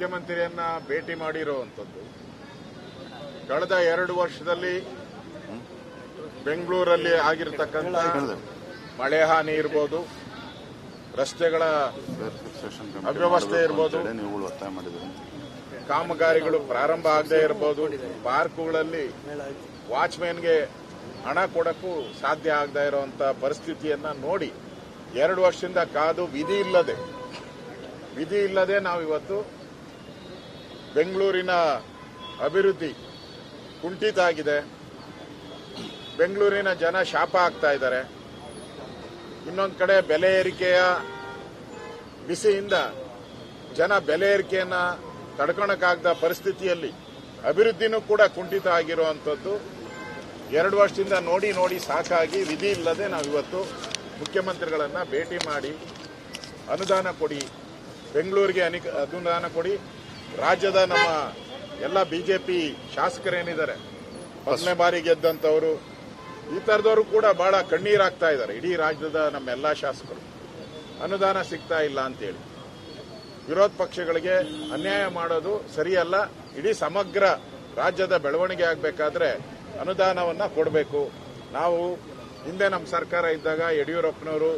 ಮುಖ್ಯಮಂತ್ರಿಯನ್ನ ಭೇಟಿ ಮಾಡಿರುವಂಥದ್ದು ಕಳೆದ 2 ವರ್ಷದಲ್ಲಿ ಬೆಂಗಳೂರಲ್ಲಿ ಆಗಿರತಕ್ಕಂಥ ಮಳೆ ಹಾನಿ ಇರ್ಬೋದು, ರಸ್ತೆಗಳ ಅವ್ಯವಸ್ಥೆ ಇರ್ಬೋದು, ಕಾಮಗಾರಿಗಳು ಪ್ರಾರಂಭ ಆಗದೆ ಇರಬಹುದು, ಪಾರ್ಕ್ಗಳಲ್ಲಿ ವಾಚ್ಮೆನ್ಗೆ ಹಣ ಕೊಡಕ್ಕೂ ಸಾಧ್ಯ ಆಗದೆ ಇರುವಂತ ಪರಿಸ್ಥಿತಿಯನ್ನ ನೋಡಿ 2 ವರ್ಷದಿಂದ ಕಾದು ವಿಧಿ ಇಲ್ಲದೆ ನಾವಿವತ್ತು ಬೆಂಗಳೂರಿನ ಅಭಿವೃದ್ಧಿ ಕುಂಠಿತ ಆಗಿದೆ. ಬೆಂಗಳೂರಿನ ಜನ ಶಾಪ ಆಗ್ತಾ ಇದ್ದಾರೆ. ಇನ್ನೊಂದು ಕಡೆ ಬೆಲೆ ಏರಿಕೆಯ ಬಿಸಿಯಿಂದ ಜನ ಬೆಲೆ ಏರಿಕೆಯನ್ನ ತಡ್ಕೊಳಕ್ಕಾಗದ ಪರಿಸ್ಥಿತಿಯಲ್ಲಿ ಅಭಿವೃದ್ಧಿನೂ ಕೂಡ ಕುಂಠಿತ ಆಗಿರುವಂಥದ್ದು 2 ವರ್ಷದಿಂದ ನೋಡಿ ಸಾಕಾಗಿ ವಿಧಿ ಇಲ್ಲದೆ ನಾವಿವತ್ತು ಮುಖ್ಯಮಂತ್ರಿಗಳನ್ನ ಭೇಟಿ ಮಾಡಿ ಅನುದಾನ ಕೊಡಿ, ಬೆಂಗಳೂರಿಗೆ ಅನುದಾನ ಕೊಡಿ. ರಾಜ್ಯದ ನಮ್ಮ ಎಲ್ಲ ಬಿಜೆಪಿ ಶಾಸಕರೇನಿದ್ದಾರೆ, ಮೊದಲನೇ ಬಾರಿ ಗೆದ್ದಂಥವರು, ಈ ತರದವರು ಕೂಡ ಬಹಳ ಕಣ್ಣೀರಾಗ್ತಾ ಇದ್ದಾರೆ. ಇಡೀ ರಾಜ್ಯದ ನಮ್ಮೆಲ್ಲ ಶಾಸಕರು ಅನುದಾನ ಸಿಗ್ತಾ ಇಲ್ಲ ಅಂತೇಳಿ ವಿರೋಧ ಪಕ್ಷಗಳಿಗೆ ಅನ್ಯಾಯ ಮಾಡೋದು ಸರಿಯಲ್ಲ. ಇಡೀ ಸಮಗ್ರ ರಾಜ್ಯದ ಬೆಳವಣಿಗೆ ಆಗಬೇಕಾದ್ರೆ ಅನುದಾನವನ್ನ ಕೊಡಬೇಕು. ನಾವು ಹಿಂದೆ ನಮ್ಮ ಸರ್ಕಾರ ಇದ್ದಾಗ ಯಡಿಯೂರಪ್ಪನವರು,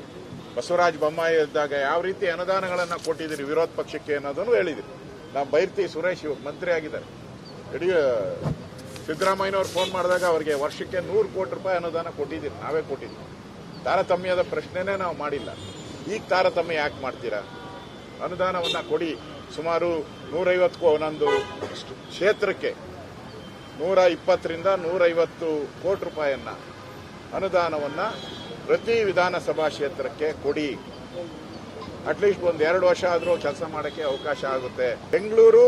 ಬಸವರಾಜ ಬೊಮ್ಮಾಯಿ ಇದ್ದಾಗ ಯಾವ ರೀತಿ ಅನುದಾನಗಳನ್ನು ಕೊಟ್ಟಿದ್ದೀರಿ ವಿರೋಧ ಪಕ್ಷಕ್ಕೆ ಅನ್ನೋದನ್ನು ಹೇಳಿದಿರಿ. ನಾವು ಬೈರ್ತಿ ಸುರೇಶ್ ಮಂತ್ರಿ ಆಗಿದ್ದಾರೆ. ಸಿದ್ದರಾಮಯ್ಯನವರು ಫೋನ್ ಮಾಡಿದಾಗ ಅವರಿಗೆ ವರ್ಷಕ್ಕೆ 100 ಕೋಟಿ ರೂಪಾಯಿ ಅನುದಾನ ಕೊಟ್ಟಿದ್ದೀರಿ, ನಾವೇ ಕೊಟ್ಟಿದ್ದೀವಿ. ತಾರತಮ್ಯದ ಪ್ರಶ್ನೆನೇ ನಾವು ಮಾಡಿಲ್ಲ. ಈಗ ತಾರತಮ್ಯ ಯಾಕೆ ಮಾಡ್ತೀರಾ? ಅನುದಾನವನ್ನ ಕೊಡಿ. ಸುಮಾರು 150 ಒಂದೊಂದು ಕ್ಷೇತ್ರಕ್ಕೆ 120ರಿಂದ 150 ಕೋಟಿ ರೂಪಾಯಿಯನ್ನ ಅನುದಾನವನ್ನ ಪ್ರತಿ ವಿಧಾನಸಭಾ ಕ್ಷೇತ್ರಕ್ಕೆ ಕೊಡಿ. ಅಟ್ಲೀಸ್ಟ್ 1-2 ವರ್ಷ ಆದರೂ ಕೆಲಸ ಮಾಡೋಕ್ಕೆ ಅವಕಾಶ ಆಗುತ್ತೆ. ಬೆಂಗಳೂರು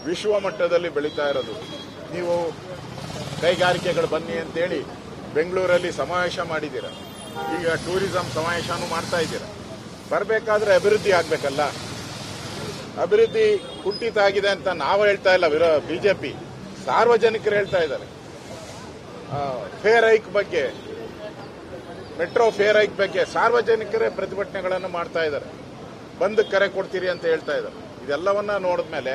ವಿಶ್ವ ಮಟ್ಟದಲ್ಲಿ ಬೆಳೀತಾ ಇರೋದು. ನೀವು ಕೈಗಾರಿಕೆಗಳು ಬನ್ನಿ ಅಂತೇಳಿ ಬೆಂಗಳೂರಲ್ಲಿ ಸಮಾವೇಶ ಮಾಡಿದ್ದೀರ. ಈಗ ಟೂರಿಸಂ ಸಮಾವೇಶನೂ ಮಾಡ್ತಾ ಇದ್ದೀರ. ಬರಬೇಕಾದ್ರೆ ಅಭಿವೃದ್ಧಿ ಆಗಬೇಕಲ್ಲ. ಅಭಿವೃದ್ಧಿ ಕುಂಠಿತ ಆಗಿದೆ ಅಂತ ನಾವು ಹೇಳ್ತಾ ಇಲ್ಲ, ಬಿಜೆಪಿ ಸಾರ್ವಜನಿಕರು ಹೇಳ್ತಾ ಇದ್ದಾರೆ. ಫೇರ್ ಹೈಕ್ ಬಗ್ಗೆ, ಮೆಟ್ರೋ ಫೇರ್ ಹೈಕ್ ಬಗ್ಗೆ ಸಾರ್ವಜನಿಕರೇ ಪ್ರತಿಭಟನೆಗಳನ್ನು ಮಾಡ್ತಾ ಇದ್ದಾರೆ. ಬಂದ್ ಕರೆ ಕೊಡ್ತೀರಿ ಅಂತ ಹೇಳ್ತಾ ಇದ್ದಾರೆ. ಇದೆಲ್ಲವನ್ನ ನೋಡಿದ್ಮೇಲೆ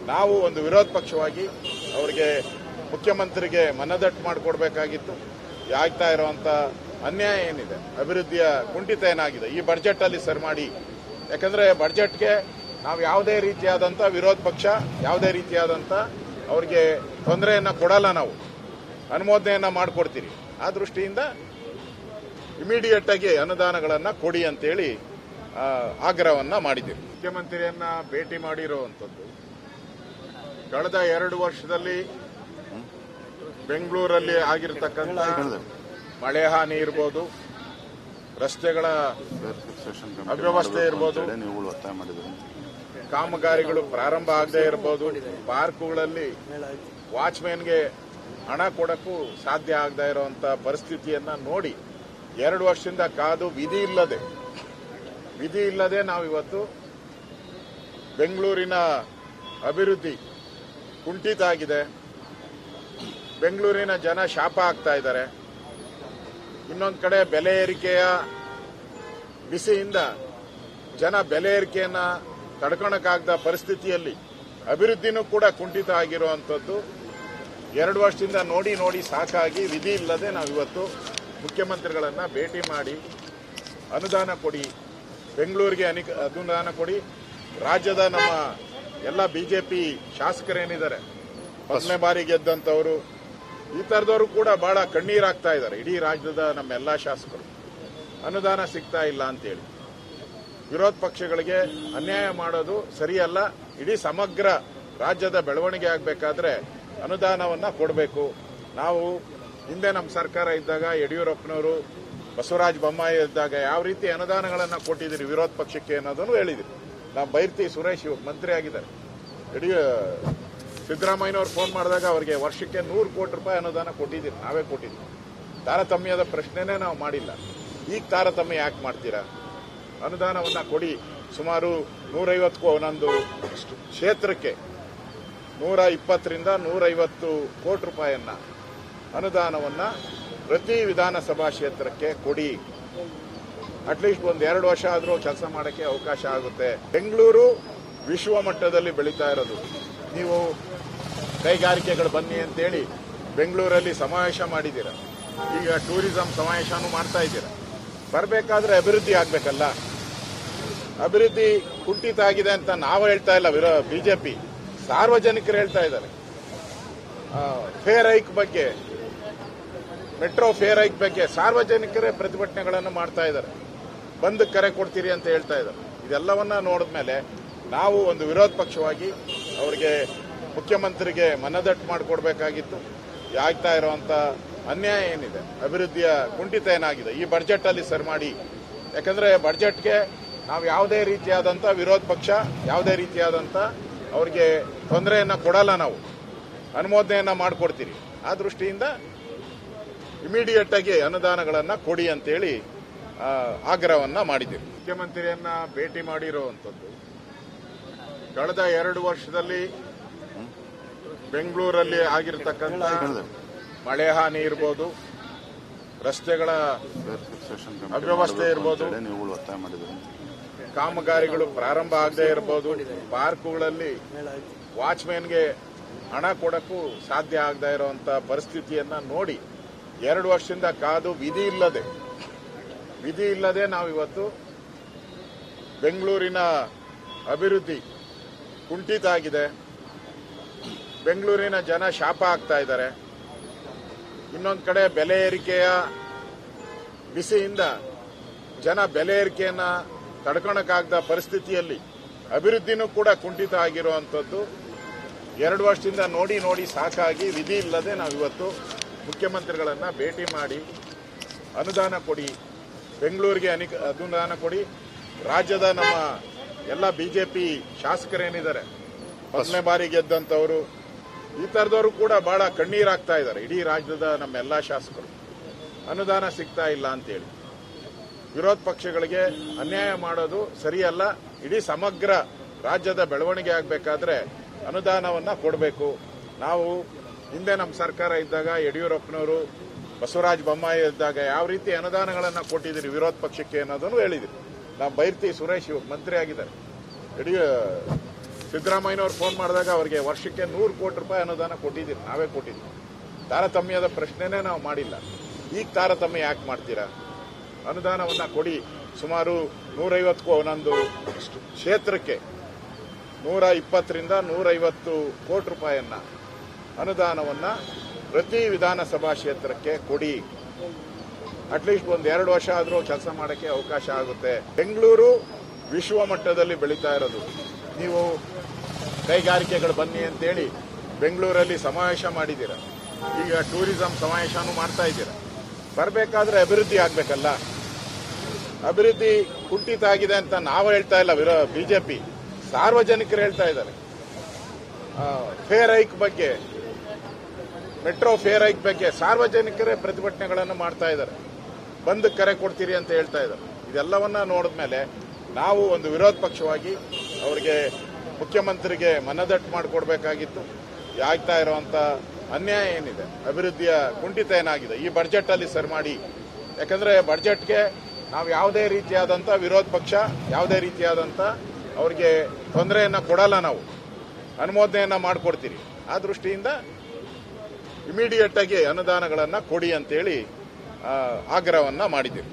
ನಾವು ಒಂದು ವಿರೋಧ ಪಕ್ಷವಾಗಿ ಅವರಿಗೆ ಮುಖ್ಯಮಂತ್ರಿಗೆ ಮನದಟ್ಟು ಮಾಡಿಕೊಡ್ಬೇಕಾಗಿತ್ತು. ಆಗ್ತಾ ಇರುವಂತ ಅನ್ಯಾಯ ಏನಿದೆ, ಅಭಿವೃದ್ಧಿಯ ಕುಂಠಿತ ಏನಾಗಿದೆ ಈ ಬಜೆಟ್ ಅಲ್ಲಿ ಸರಿ ಮಾಡಿ. ಯಾಕಂದ್ರೆ ಬಜೆಟ್ಗೆ ನಾವು ಯಾವುದೇ ರೀತಿಯಾದಂತ ವಿರೋಧ ಪಕ್ಷ ಯಾವುದೇ ರೀತಿಯಾದಂತ ಅವರಿಗೆ ತೊಂದರೆಯನ್ನ ಕೊಡಲ್ಲ. ನಾವು ಅನುಮೋದನೆಯನ್ನ ಮಾಡಿಕೊಡ್ತೀರಿ. ಆ ದೃಷ್ಟಿಯಿಂದ ಇಮಿಡಿಯೇಟ್ ಆಗಿ ಅನುದಾನಗಳನ್ನ ಕೊಡಿ ಅಂತೇಳಿ ಆಗ್ರಹವನ್ನ ಮಾಡಿದ್ದೀವಿ. ಮುಖ್ಯಮಂತ್ರಿಯನ್ನ ಭೇಟಿ ಮಾಡಿರುವಂಥದ್ದು ಕಳೆದ 2 ವರ್ಷದಲ್ಲಿ ಬೆಂಗಳೂರಲ್ಲಿ ಆಗಿರತಕ್ಕಂಥ ಮಳೆ ಹಾನಿ ಇರ್ಬೋದು, ರಸ್ತೆಗಳ ಅವ್ಯವಸ್ಥೆ ಇರ್ಬೋದು, ಕಾಮಗಾರಿಗಳು ಪ್ರಾರಂಭ ಆಗದೆ ಇರಬಹುದು, ಪಾರ್ಕ್ಗಳಲ್ಲಿ ವಾಚ್ಮೆನ್ಗೆ ಹಣ ಕೊಡಕ್ಕೂ ಸಾಧ್ಯ ಆಗದೆ ಇರುವಂತ ಪರಿಸ್ಥಿತಿಯನ್ನ ನೋಡಿ 2 ವರ್ಷದಿಂದ ಕಾದು ವಿಧಿ ಇಲ್ಲದೆ ನಾವಿವತ್ತು ಬೆಂಗಳೂರಿನ ಅಭಿವೃದ್ಧಿ ಕುಂಠಿತ ಆಗಿದೆ. ಬೆಂಗಳೂರಿನ ಜನ ಶಾಪ ಆಗ್ತಾ ಇದ್ದಾರೆ. ಇನ್ನೊಂದು ಕಡೆ ಬೆಲೆ ಏರಿಕೆಯ ಬಿಸಿಯಿಂದ ಜನ ಬೆಲೆ ಏರಿಕೆಯನ್ನ ತಡ್ಕೊಳಕ್ಕಾಗದ ಪರಿಸ್ಥಿತಿಯಲ್ಲಿ ಅಭಿವೃದ್ಧಿನೂ ಕೂಡ ಕುಂಠಿತ ಆಗಿರುವಂಥದ್ದು 2 ವರ್ಷದಿಂದ ನೋಡಿ ಸಾಕಾಗಿ ವಿಧಿ ಇಲ್ಲದೆ ನಾವಿವತ್ತು ಮುಖ್ಯಮಂತ್ರಿಗಳನ್ನ ಭೇಟಿ ಮಾಡಿ ಅನುದಾನ ಕೊಡಿ, ಬೆಂಗಳೂರಿಗೆ ಅನುದಾನ ಕೊಡಿ. ರಾಜ್ಯದ ನಮ್ಮ ಎಲ್ಲ ಬಿಜೆಪಿ ಶಾಸಕರೇನಿದ್ದಾರೆ, ಮೊದಲನೇ ಬಾರಿ ಗೆದ್ದಂಥವರು, ಈ ತರದವರು ಕೂಡ ಬಹಳ ಕಣ್ಣೀರಾಗ್ತಾ ಇದ್ದಾರೆ. ಇಡೀ ರಾಜ್ಯದ ನಮ್ಮೆಲ್ಲ ಶಾಸಕರು ಅನುದಾನ ಸಿಗ್ತಾ ಇಲ್ಲ ಅಂತೇಳಿ ವಿರೋಧ ಪಕ್ಷಗಳಿಗೆ ಅನ್ಯಾಯ ಮಾಡೋದು ಸರಿಯಲ್ಲ. ಇಡೀ ಸಮಗ್ರ ರಾಜ್ಯದ ಬೆಳವಣಿಗೆ ಆಗಬೇಕಾದ್ರೆ ಅನುದಾನವನ್ನ ಕೊಡಬೇಕು. ನಾವು ಹಿಂದೆ ನಮ್ಮ ಸರ್ಕಾರ ಇದ್ದಾಗ ಯಡಿಯೂರಪ್ಪನವರು, ಬಸವರಾಜ ಬೊಮ್ಮಾಯಿ ಇದ್ದಾಗ ಯಾವ ರೀತಿ ಅನುದಾನಗಳನ್ನು ಕೊಟ್ಟಿದ್ದೀರಿ ವಿರೋಧ ಪಕ್ಷಕ್ಕೆ ಅನ್ನೋದನ್ನು ಹೇಳಿದಿರಿ. ನಾವು ಬೈರ್ತಿ ಸುರೇಶ್ ಮಂತ್ರಿ ಆಗಿದ್ದಾರೆ. ಸಿದ್ದರಾಮಯ್ಯನವರು ಫೋನ್ ಮಾಡಿದಾಗ ಅವರಿಗೆ ವರ್ಷಕ್ಕೆ 100 ಕೋಟಿ ರೂಪಾಯಿ ಅನುದಾನ ಕೊಟ್ಟಿದ್ದೀರಿ, ನಾವೇ ಕೊಟ್ಟಿದ್ದೀವಿ. ತಾರತಮ್ಯದ ಪ್ರಶ್ನೆನೇ ನಾವು ಮಾಡಿಲ್ಲ. ಈಗ ತಾರತಮ್ಯ ಯಾಕೆ ಮಾಡ್ತೀರಾ? ಅನುದಾನವನ್ನ ಕೊಡಿ. ಸುಮಾರು 150 ಒಂದೊಂದು ಕ್ಷೇತ್ರಕ್ಕೆ 120ರಿಂದ 150 ಕೋಟಿ ರೂಪಾಯಿಯನ್ನ ಅನುದಾನವನ್ನ ಪ್ರತಿ ವಿಧಾನಸಭಾ ಕ್ಷೇತ್ರಕ್ಕೆ ಕೊಡಿ. ಅಟ್ಲೀಸ್ಟ್ 1-2 ವರ್ಷ ಆದರೂ ಕೆಲಸ ಮಾಡೋಕ್ಕೆ ಅವಕಾಶ ಆಗುತ್ತೆ. ಬೆಂಗಳೂರು ವಿಶ್ವ ಮಟ್ಟದಲ್ಲಿ ಬೆಳೀತಾ ಇರೋದು. ನೀವು ಕೈಗಾರಿಕೆಗಳು ಬನ್ನಿ ಅಂತೇಳಿ ಬೆಂಗಳೂರಲ್ಲಿ ಸಮಾವೇಶ ಮಾಡಿದ್ದೀರ, ಈಗ ಟೂರಿಸಂ ಸಮಾವೇಶನೂ ಮಾಡ್ತಾ ಇದ್ದೀರಾ. ಬರಬೇಕಾದ್ರೆ ಅಭಿವೃದ್ಧಿ ಆಗಬೇಕಲ್ಲ. ಅಭಿವೃದ್ಧಿ ಕುಂಠಿತ ಆಗಿದೆ ಅಂತ ನಾವು ಹೇಳ್ತಾ ಇಲ್ಲ, ಬಿಜೆಪಿ ಸಾರ್ವಜನಿಕರು ಹೇಳ್ತಾ ಇದ್ದಾರೆ. ಫೇರ್ ಹೈಕ್ ಬಗ್ಗೆ, ಮೆಟ್ರೋ ಫೇರ್ ಹೈಕ್ ಬಗ್ಗೆ ಸಾರ್ವಜನಿಕರೇ ಪ್ರತಿಭಟನೆಗಳನ್ನು ಮಾಡ್ತಾ ಇದ್ದಾರೆ. ಬಂದ್ ಕರೆ ಕೊಡ್ತೀರಿ ಅಂತ ಹೇಳ್ತಾ ಇದ್ದಾರೆ. ಇದೆಲ್ಲವನ್ನ ನೋಡಿದ್ಮೇಲೆ ನಾವು ಒಂದು ವಿರೋಧ ಪಕ್ಷವಾಗಿ ಅವರಿಗೆ ಮುಖ್ಯಮಂತ್ರಿಗೆ ಮನದಟ್ಟು ಮಾಡಿಕೊಡ್ಬೇಕಾಗಿತ್ತು. ಆಗ್ತಾ ಇರುವಂತ ಅನ್ಯಾಯ ಏನಿದೆ, ಅಭಿವೃದ್ಧಿಯ ಕುಂಠಿತ ಏನಾಗಿದೆ ಈ ಬಜೆಟ್ ಅಲ್ಲಿ ಸರಿ ಮಾಡಿ. ಯಾಕಂದ್ರೆ ಬಜೆಟ್ಗೆ ನಾವು ಯಾವುದೇ ರೀತಿಯಾದಂತ ವಿರೋಧ ಪಕ್ಷ ಯಾವುದೇ ರೀತಿಯಾದಂತ ಅವರಿಗೆ ತೊಂದರೆಯನ್ನ ಕೊಡಲ್ಲ, ನಾವು ಅನುಮೋದನೆಯನ್ನ ಮಾಡಿಕೊಡ್ತೀರಿ. ಆ ದೃಷ್ಟಿಯಿಂದ ಇಮಿಡಿಯೇಟ್ ಆಗಿ ಅನುದಾನಗಳನ್ನ ಕೊಡಿ ಅಂತೇಳಿ ಆಗ್ರಹವನ್ನ ಮಾಡಿದ್ದೀವಿ. ಮುಖ್ಯಮಂತ್ರಿಯನ್ನ ಭೇಟಿ ಮಾಡಿರುವಂತದ್ದು ಕಳೆದ 2 ವರ್ಷದಲ್ಲಿ ಬೆಂಗಳೂರಲ್ಲಿ ಆಗಿರತಕ್ಕಂಥ ಮಳೆ ಹಾನಿ ಇರ್ಬೋದು, ರಸ್ತೆಗಳ ಅವ್ಯವಸ್ಥೆ ಇರ್ಬೋದು, ಕಾಮಗಾರಿಗಳು ಪ್ರಾರಂಭ ಆಗದೆ ಇರಬಹುದು, ಪಾರ್ಕ್ಗಳಲ್ಲಿ ವಾಚ್ಮ್ಯಾನ್ಗೆ ಹಣ ಕೊಡಕ್ಕೂ ಸಾಧ್ಯ ಆಗದೆ ಇರುವಂತ ಪರಿಸ್ಥಿತಿಯನ್ನ ನೋಡಿ 2 ವರ್ಷದಿಂದ ಕಾದು ವಿಧಿ ಇಲ್ಲದೆ ನಾವಿವತ್ತು ಬೆಂಗಳೂರಿನ ಅಭಿವೃದ್ಧಿ ಕುಂಠಿತ ಆಗಿದೆ. ಬೆಂಗಳೂರಿನ ಜನ ಶಾಪ ಆಗ್ತಾ ಇದ್ದಾರೆ. ಇನ್ನೊಂದು ಕಡೆ ಬೆಲೆ ಏರಿಕೆಯ ಬಿಸಿಯಿಂದ ಜನ ಬೆಲೆ ಏರಿಕೆಯನ್ನ ತಡ್ಕೊಳಕ್ಕಾಗದ ಪರಿಸ್ಥಿತಿಯಲ್ಲಿ ಅಭಿವೃದ್ಧಿನೂ ಕೂಡ ಕುಂಠಿತ ಆಗಿರುವಂತದ್ದು 2 ವರ್ಷದಿಂದ ನೋಡಿ ಸಾಕಾಗಿ ವಿಧಿ ಇಲ್ಲದೆ ನಾವಿವತ್ತು ಮುಖ್ಯಮಂತ್ರಿಗಳನ್ನ ಭೇಟಿ ಮಾಡಿ ಅನುದಾನ ಕೊಡಿ, ಬೆಂಗಳೂರಿಗೆ ಅನುದಾನ ಕೊಡಿ. ರಾಜ್ಯದ ನಮ್ಮ ಎಲ್ಲ ಬಿಜೆಪಿ ಶಾಸಕರೇನಿದ್ದಾರೆ, 1ನೇ ಬಾರಿ ಗೆದ್ದಂತವರು, ಈ ತರದವರು ಕೂಡ ಬಹಳ ಕಣ್ಣೀರಾಗ್ತಾ ಇದ್ದಾರೆ. ಇಡೀ ರಾಜ್ಯದ ನಮ್ಮೆಲ್ಲ ಶಾಸಕರು ಅನುದಾನ ಸಿಗ್ತಾ ಇಲ್ಲ ಅಂತೇಳಿ ವಿರೋಧ ಪಕ್ಷಗಳಿಗೆ ಅನ್ಯಾಯ ಮಾಡೋದು ಸರಿಯಲ್ಲ. ಇಡೀ ಸಮಗ್ರ ರಾಜ್ಯದ ಬೆಳವಣಿಗೆ ಆಗಬೇಕಾದ್ರೆ ಅನುದಾನವನ್ನ ಕೊಡಬೇಕು. ನಾವು ಹಿಂದೆ ನಮ್ಮ ಸರ್ಕಾರ ಇದ್ದಾಗ ಯಡಿಯೂರಪ್ಪನವರು, ಬಸವರಾಜ ಬೊಮ್ಮಾಯಿ ಇದ್ದಾಗ ಯಾವ ರೀತಿ ಅನುದಾನಗಳನ್ನು ಕೊಟ್ಟಿದ್ದೀರಿ ವಿರೋಧ ಪಕ್ಷಕ್ಕೆ ಅನ್ನೋದನ್ನು ಹೇಳಿದಿರಿ. ನಾವು ಬೈರ್ತಿ ಸುರೇಶ್ ಮಂತ್ರಿ ಆಗಿದ್ದಾರೆ, ಸಿದ್ದರಾಮಯ್ಯನವರು ಫೋನ್ ಮಾಡಿದಾಗ ಅವರಿಗೆ ವರ್ಷಕ್ಕೆ 100 ಕೋಟಿ ರೂಪಾಯಿ ಅನುದಾನ ಕೊಟ್ಟಿದ್ದೀರಿ, ನಾವೇ ಕೊಟ್ಟಿದ್ದೀವಿ. ತಾರತಮ್ಯದ ಪ್ರಶ್ನೆನೇ ನಾವು ಮಾಡಿಲ್ಲ. ಈಗ ತಾರತಮ್ಯ ಯಾಕೆ ಮಾಡ್ತೀರಾ? ಅನುದಾನವನ್ನ ಕೊಡಿ. ಸುಮಾರು 150 ಒಂದೊಂದು ಕ್ಷೇತ್ರಕ್ಕೆ 120ರಿಂದ 150 ಕೋಟಿ ರೂಪಾಯಿಯನ್ನ ಅನುದಾನವನ್ನ ಪ್ರತಿ ವಿಧಾನಸಭಾ ಕ್ಷೇತ್ರಕ್ಕೆ ಕೊಡಿ. ಅಟ್ಲೀಸ್ಟ್ 1-2 ವರ್ಷ ಆದರೂ ಕೆಲಸ ಮಾಡೋಕ್ಕೆ ಅವಕಾಶ ಆಗುತ್ತೆ. ಬೆಂಗಳೂರು ವಿಶ್ವ ಮಟ್ಟದಲ್ಲಿ ಬೆಳೀತಾ ಇರೋದು. ನೀವು ಕೈಗಾರಿಕೆಗಳು ಬನ್ನಿ ಅಂತೇಳಿ ಬೆಂಗಳೂರಲ್ಲಿ ಸಮಾವೇಶ ಮಾಡಿದ್ದೀರಾ, ಈಗ ಟೂರಿಸಂ ಸಮಾವೇಶನೂ ಮಾಡ್ತಾ ಇದ್ದೀರಾ. ಬರಬೇಕಾದ್ರೆ ಅಭಿವೃದ್ಧಿ ಆಗಬೇಕಲ್ಲ. ಅಭಿವೃದ್ಧಿ ಕುಂಠಿತ ಆಗಿದೆ ಅಂತ ನಾವು ಹೇಳ್ತಾ ಇಲ್ಲ, ಬಿಜೆಪಿ ಸಾರ್ವಜನಿಕರು ಹೇಳ್ತಾ ಇದ್ದಾರೆ. ಫೇರ್ ಹೈಕ್ ಬಗ್ಗೆ, ಮೆಟ್ರೋ ಫೇರ್ ಹೈಕ್ ಬಗ್ಗೆ ಸಾರ್ವಜನಿಕರೇ ಪ್ರತಿಭಟನೆಗಳನ್ನು ಮಾಡ್ತಾ ಇದ್ದಾರೆ. ಬಂದ್ ಕರೆ ಕೊಡ್ತೀರಿ ಅಂತ ಹೇಳ್ತಾ ಇದ್ದಾರೆ. ಇದೆಲ್ಲವನ್ನ ನೋಡಿದ್ಮೇಲೆ ನಾವು ಒಂದು ವಿರೋಧ ಪಕ್ಷವಾಗಿ ಅವರಿಗೆ ಮುಖ್ಯಮಂತ್ರಿಗೆ ಮನದಟ್ಟು ಮಾಡಿಕೊಡ್ಬೇಕಾಗಿತ್ತು. ಆಗ್ತಾ ಇರುವಂತ ಅನ್ಯಾಯ ಏನಿದೆ, ಅಭಿವೃದ್ಧಿಯ ಕುಂಠಿತ ಏನಾಗಿದೆ ಈ ಬಜೆಟ್ ಅಲ್ಲಿ ಸರಿ ಮಾಡಿ. ಯಾಕಂದ್ರೆ ಬಜೆಟ್ಗೆ ನಾವು ಯಾವುದೇ ರೀತಿಯಾದಂತ ವಿರೋಧ ಪಕ್ಷ ಯಾವುದೇ ರೀತಿಯಾದಂತ ಅವರಿಗೆ ತೊಂದರೆಯನ್ನ ಕೊಡಲ್ಲ, ನಾವು ಅನುಮೋದನೆಯನ್ನ ಮಾಡಿಕೊಡ್ತೀರಿ. ಆ ದೃಷ್ಟಿಯಿಂದ ಇಮಿಡಿಯೇಟ್ ಆಗಿ ಅನುದಾನಗಳನ್ನ ಕೊಡಿ ಅಂತೇಳಿ ಆಗ್ರಹವನ್ನ ಮಾಡಿದ್ದೀವಿ.